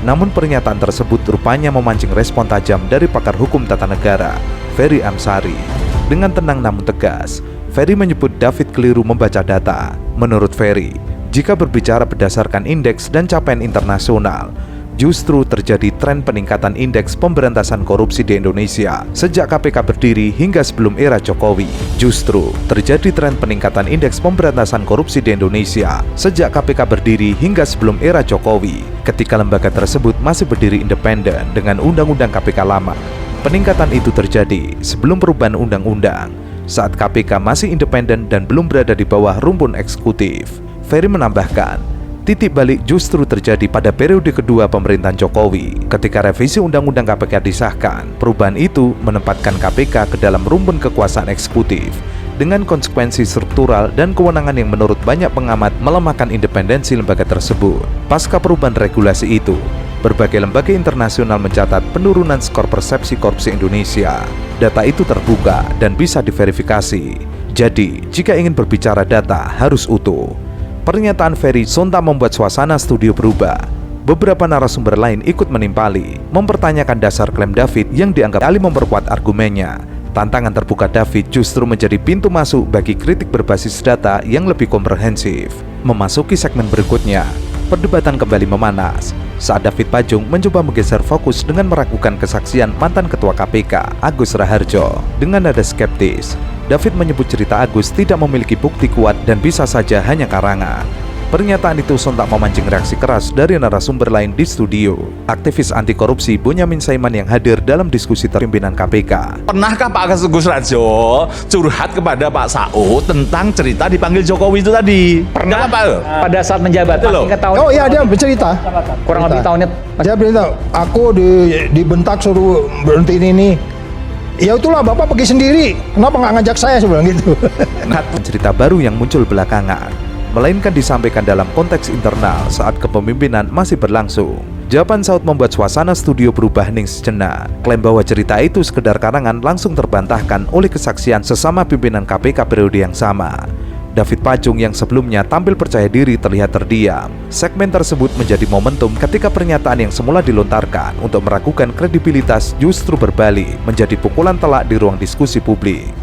Namun pernyataan tersebut rupanya memancing respon tajam dari pakar hukum tata negara, Ferry Amsari. Dengan tenang namun tegas, Ferry menyebut David keliru membaca data. Menurut Ferry, jika berbicara berdasarkan indeks dan capaian internasional, justru terjadi tren peningkatan indeks pemberantasan korupsi di Indonesia sejak KPK berdiri hingga sebelum era Jokowi. Justru terjadi tren peningkatan indeks pemberantasan korupsi di Indonesia sejak KPK berdiri hingga sebelum era Jokowi, ketika lembaga tersebut masih berdiri independen dengan Undang-Undang KPK lama. Peningkatan itu terjadi sebelum perubahan undang-undang, saat KPK masih independen dan belum berada di bawah rumpun eksekutif. Ferry menambahkan, titik balik justru terjadi pada periode kedua pemerintahan Jokowi. Ketika revisi Undang-Undang KPK disahkan, perubahan itu menempatkan KPK ke dalam rumpun kekuasaan eksekutif dengan konsekuensi struktural dan kewenangan yang menurut banyak pengamat melemahkan independensi lembaga tersebut. Pasca perubahan regulasi itu, berbagai lembaga internasional mencatat penurunan skor persepsi korupsi Indonesia. Data itu terbuka dan bisa diverifikasi. Jadi, jika ingin berbicara data harus utuh. Pernyataan Ferry sontak membuat suasana studio berubah. Beberapa narasumber lain ikut menimpali, mempertanyakan dasar klaim David yang dianggap alih memperkuat argumennya. Tantangan terbuka David justru menjadi pintu masuk bagi kritik berbasis data yang lebih komprehensif. Memasuki segmen berikutnya, perdebatan kembali memanas saat David Pajung mencoba menggeser fokus dengan meragukan kesaksian mantan Ketua KPK, Agus Raharjo. Dengan nada skeptis, David menyebut cerita Agus tidak memiliki bukti kuat dan bisa saja hanya karangan. Pernyataan itu sontak memancing reaksi keras dari narasumber lain di studio. Aktivis anti korupsi Bonyamin Saiman yang hadir dalam diskusi pimpinan KPK. Pernahkah Pak Agus Raharjo curhat kepada Pak Saud tentang cerita dipanggil Jokowi itu tadi? Pernah, Pak? pada saat menjabat, Pak, tahun. Oh iya, dia bercerita. Kurang lebih tahunnya. Dia bercerita, aku dibentak suruh berhentiin ini. Ya itulah, Bapak pergi sendiri. Kenapa nggak ngajak saya sebenarnya gitu? Cerita baru yang muncul belakangan, melainkan disampaikan dalam konteks internal saat kepemimpinan masih berlangsung. Jawaban Saud membuat suasana studio berubah hening sejenak. Klaim bahwa cerita itu sekedar karangan langsung terbantahkan oleh kesaksian sesama pimpinan KPK periode yang sama. David Pajung yang sebelumnya tampil percaya diri terlihat terdiam. Segmen tersebut menjadi momentum ketika pernyataan yang semula dilontarkan untuk meragukan kredibilitas justru berbalik menjadi pukulan telak di ruang diskusi publik.